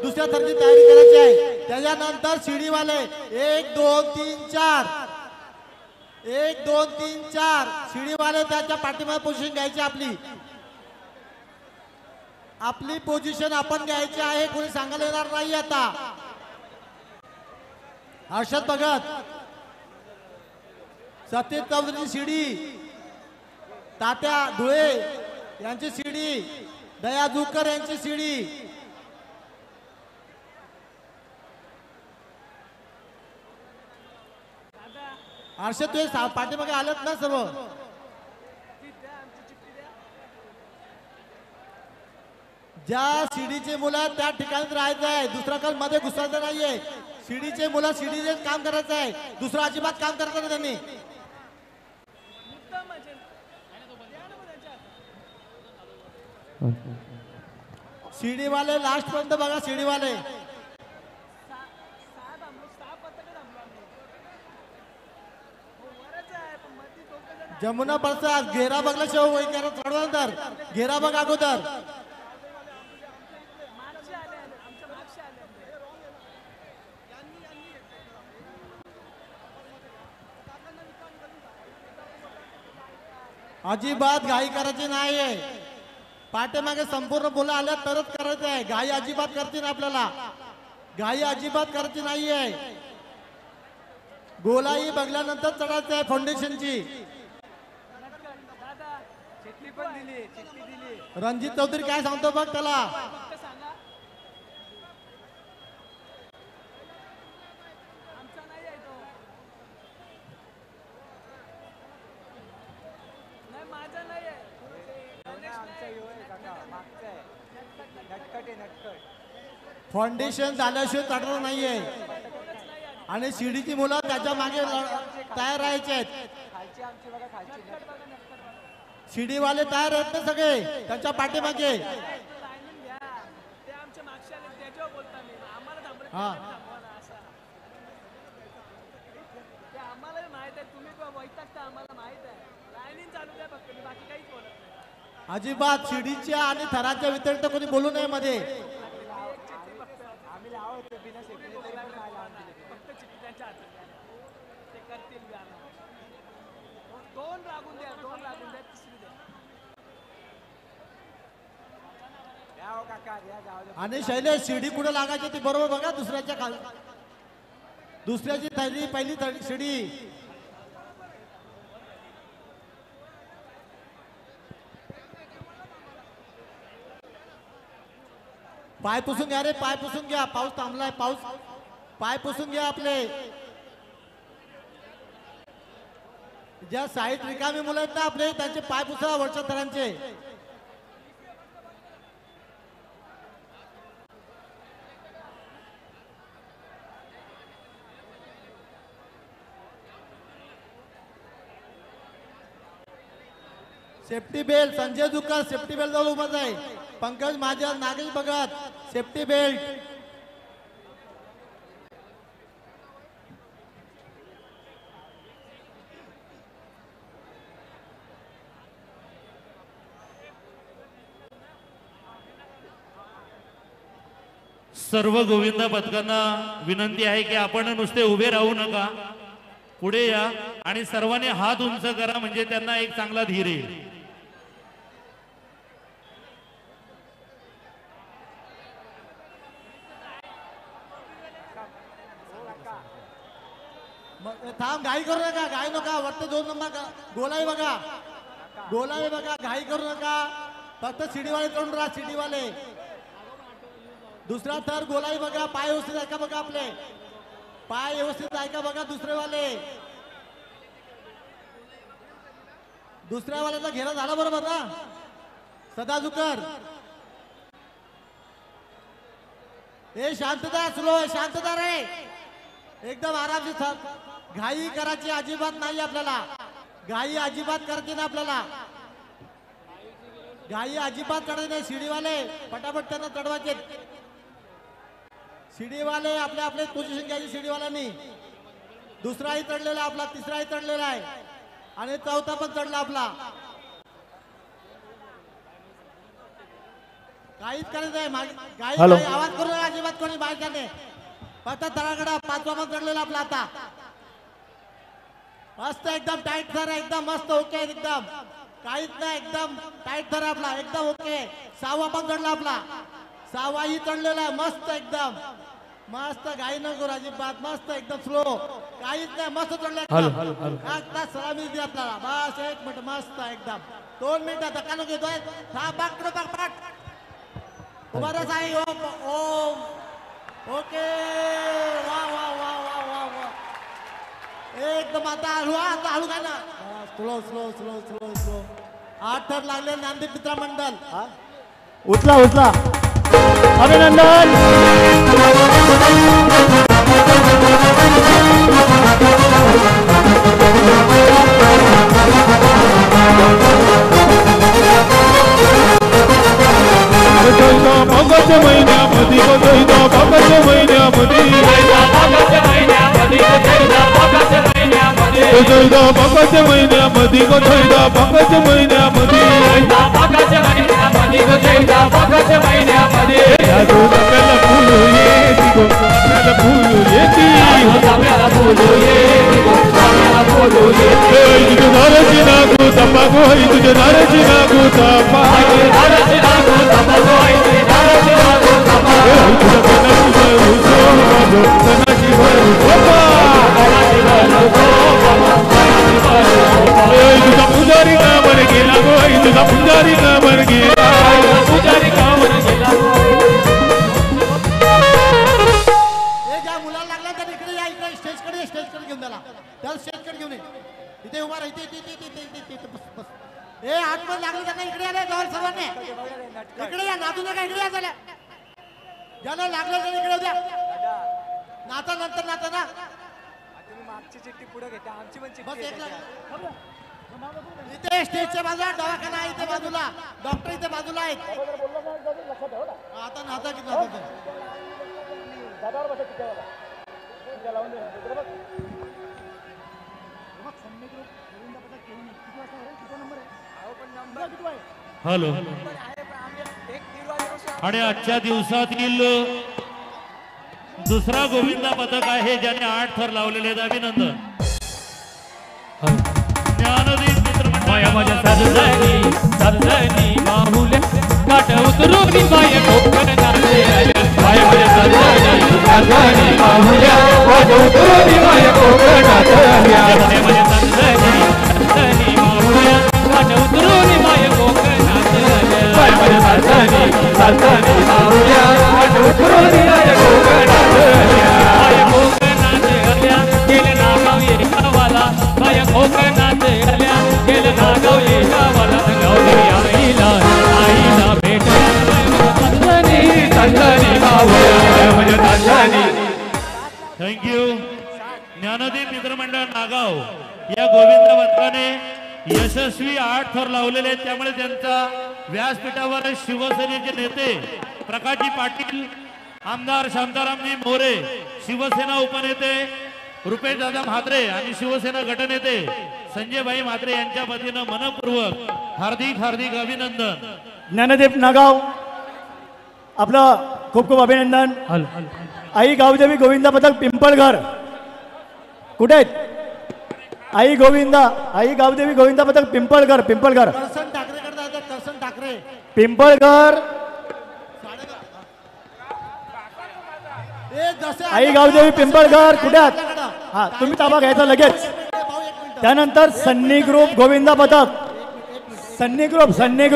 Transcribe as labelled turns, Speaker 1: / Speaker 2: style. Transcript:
Speaker 1: दुसऱ्या थरची तयारी करायची आहे। त्याच्यानंतर शिडीवाले 1 2 3 4 1 2 3 4 शिडीवाले त्याच्या पाठीमागे पोझिशन घ्यायची आपली आपली पोझिशन आपण घ्यायची आहे। कोणी सांगायला येणार नाही आता। हर्षद भगत सतीश चौधरी शिडी तात्या धुळे यांची शिडी दया जुकर यांची शिडी हर्षद तुझे पाठीमागे आलेत ना सर्व ज्या शिडीचे मुलं त्या ठिकाणी राहायचं आहे दुसरा काल मध्ये घुसायचं नाहीये शिडीचे मुलं शिडीचे काम करायचं आहे दुसरं अजिबात काम करायचं नाही त्यांनी शिडीवाले लास्ट पर्यंत बघा शिडीवाले जमुना प्रसाद घेरा बघला शेव चढवा घेरा बघ अगोदर अजिबात घाई करायची नाहीये पाठीमागे संपूर्ण मुलं आल्या तरच करायचं आहे घाई अजिबात करते ना आपल्याला घाई अजिबात करायची नाहीये गोलाई बघल्यानंतर चढायचं आहे फाउंडेशनची रणजित चौधरी काय सांगतो बघ त्याला फाउंडेशन झाल्याशिवाय चढणार नाहीये आणि शिडीची मुलं त्याच्या मागे तयार राहायचे आहेत शिडीवाले तयार आहेत ना सगळे त्यांच्या पाठीमागे हा अजिबात शिडीच्या आणि थराच्या व्यतिरिक्त कोणी बोलू नये मध्ये आणि शैलेश शिडी कुठे लागायची ती बरोबर बघा दुसऱ्याच्या खाली दुसऱ्याची थैली पहिली शिडी पाय पुसून घ्या रे पाय पुसून घ्या पाऊस थांबलाय पाऊस पाय पुसून घ्या आपले ज्या साईड रिकामी मुलं आहेत ना आपले त्यांचे पाय पुसा वरच्या थरांचे safety belt Sanjay Dukar safety belt जवळ उभाच आहे पंकज महाजन नागेश भगत सेफ्टी बेल्ट
Speaker 2: सर्व गोविंदा पथकांना विनंती आहे की आपण नुसते उभे राहू नका पुढे या आणि सर्वांनी हात उंच करा म्हणजे त्यांना एक चांगला धीर येईल
Speaker 1: थांब घाई करू नका घाई नका वरती 2 नंबर गोलाई बघा घाई करू नका फक्त शिडीवाले चढून राहा शिडीवाले दुसरा थर गोलाई बघा पाय व्यवस्थित आहे का बघा आपले पाय व्यवस्थित आहे का बघा दुसऱ्या वाल्याचा घेरा झाला बरोबर ना सदाजुकर ए शांतता स्लो शांतता रे एकदम आरामशी घाई करायची अजिबात नाही आपल्याला घाई अजिबात करायची ना आपल्याला घाई अजिबात करायची नाही शिडीवाले पटापट त्यांना चढवायचे शिडीवाले आपले आपले पोझिशन घ्यायची शिडीवाल्यांनी दुसराही चढलेला आपला तिसराही चढलेला आहे आणि चौथा पण चढला आपला काहीच करायचं आहे आवाज करू नका अजिबात त्याने फक्त तळाकडा 5वा क्रमांक चढलेला आपला आता मस्त एकदम टाईट धर एकदम मस्त ओके एकदम काहीच नाही एकदम टाईट धर आपला एकदम ओके 6वा पण चढला आपला 6वाही चढलेला आहे मस्त एकदम मस्त घाई नको अजिबात मस्त एकदम स्लो काहीच नाही मस्त चढले आता सलामी दिली आपल्याला बस 1 मिनिट मस्त एकदम 2 मिनिटं धक्का नको घेतोय पाठ उभारच आहे ओम ओके वा वा वा वा वा वा एकदम आता हळू काय ना slow slow slow slow slow 8 थर लागले नांदेड मित्रमंडळ
Speaker 3: उचला अभिनंदन
Speaker 4: मागाच्या महिन्यामध्ये मागाच्या महिन्यामध्ये मागाच्या महिन्यामध्ये तुझ्या नाराजी नागू तपा तुझा पुजारी का बर गेला गो तुझा पुजारी का बर गेला पुजारी का बर गेला
Speaker 1: ज्या मुलाला लागला तर इकडे या इकडे स्टेजकडे घेऊन त्याला स्टेजकडे घेऊन इथे उभा राहा इथे बस ए आतमध्ये लागले त्यांना इकडे आले जवळ सर्वांनी इकडे या नातू नका इकडे या झाल्या ज्याला लागलं तर इकडे द्या नाता नंतर नाता ना
Speaker 5: मागची चिठ्ठी पुढे घेते आमची पण
Speaker 1: बस
Speaker 5: चिठ्ठी
Speaker 1: इथे स्टेजच्या बाजूला दवाखाना आहे इथे बाजूला डॉक्टर इथे बाजूला आहेत आता नाता किती
Speaker 2: हॅलो आणि आजच्या दिवसातील दुसरा गोविंदा पथक आहे ज्याने 8 थर लावलेले आहेत अभिनंदन ज्ञानदीप मित्रमंडळ
Speaker 4: माझ्या साधनी माहुल्या काट उतरून बाय कोकणाचे माझ्या साधनी माहुल्या काट उतरून बाय कोकणाचे माझ्या साधनी माहुल्या काट उतरून बाय कोकणाचे माझ्या साधनी माहुल्या काट उतरून बाय कोकणाचे बाय कोकणाचे आल्या गेले नागाव एकावाला बाय कोकणाचे आल्या गेले नागाव एकावाला गावली आईला भेट संतानी माहुल्या माझ्या साधनी
Speaker 2: थँक्यू ज्ञानदीप मित्रमंडळ नागाव या गोविंद पथकाने यशस्वी 8 थर लावलेले आहेत त्यामुळे त्यांचा व्यासपीठावर शिवसेनेचे नेते प्रकाशजी पाटील आमदार शांतारामजी मोरे शिवसेना उपनेते रुपेश दादा म्हात्रे आणि शिवसेना गटनेते संजयभाई म्हात्रे यांच्या वतीनं मनपूर्वक हार्दिक अभिनंदन
Speaker 3: ज्ञानदीप नागाव आपलं खूप अभिनंदन आई गावदेवी गोविंदा पथक पिंपळघर कुठे आहेत आई गावदेवी गोविंदा पथक पिंपळघर
Speaker 1: करसन ठाकरे करता येतात करसन ठाकरे
Speaker 3: पिंपळघर आई गावदेवी पिंपळघर कुठे आहात हा तुम्ही ताबा घ्यायचा लगेच त्यानंतर सन्नी ग्रुप गोविंदा पथक सन्नी ग्रुप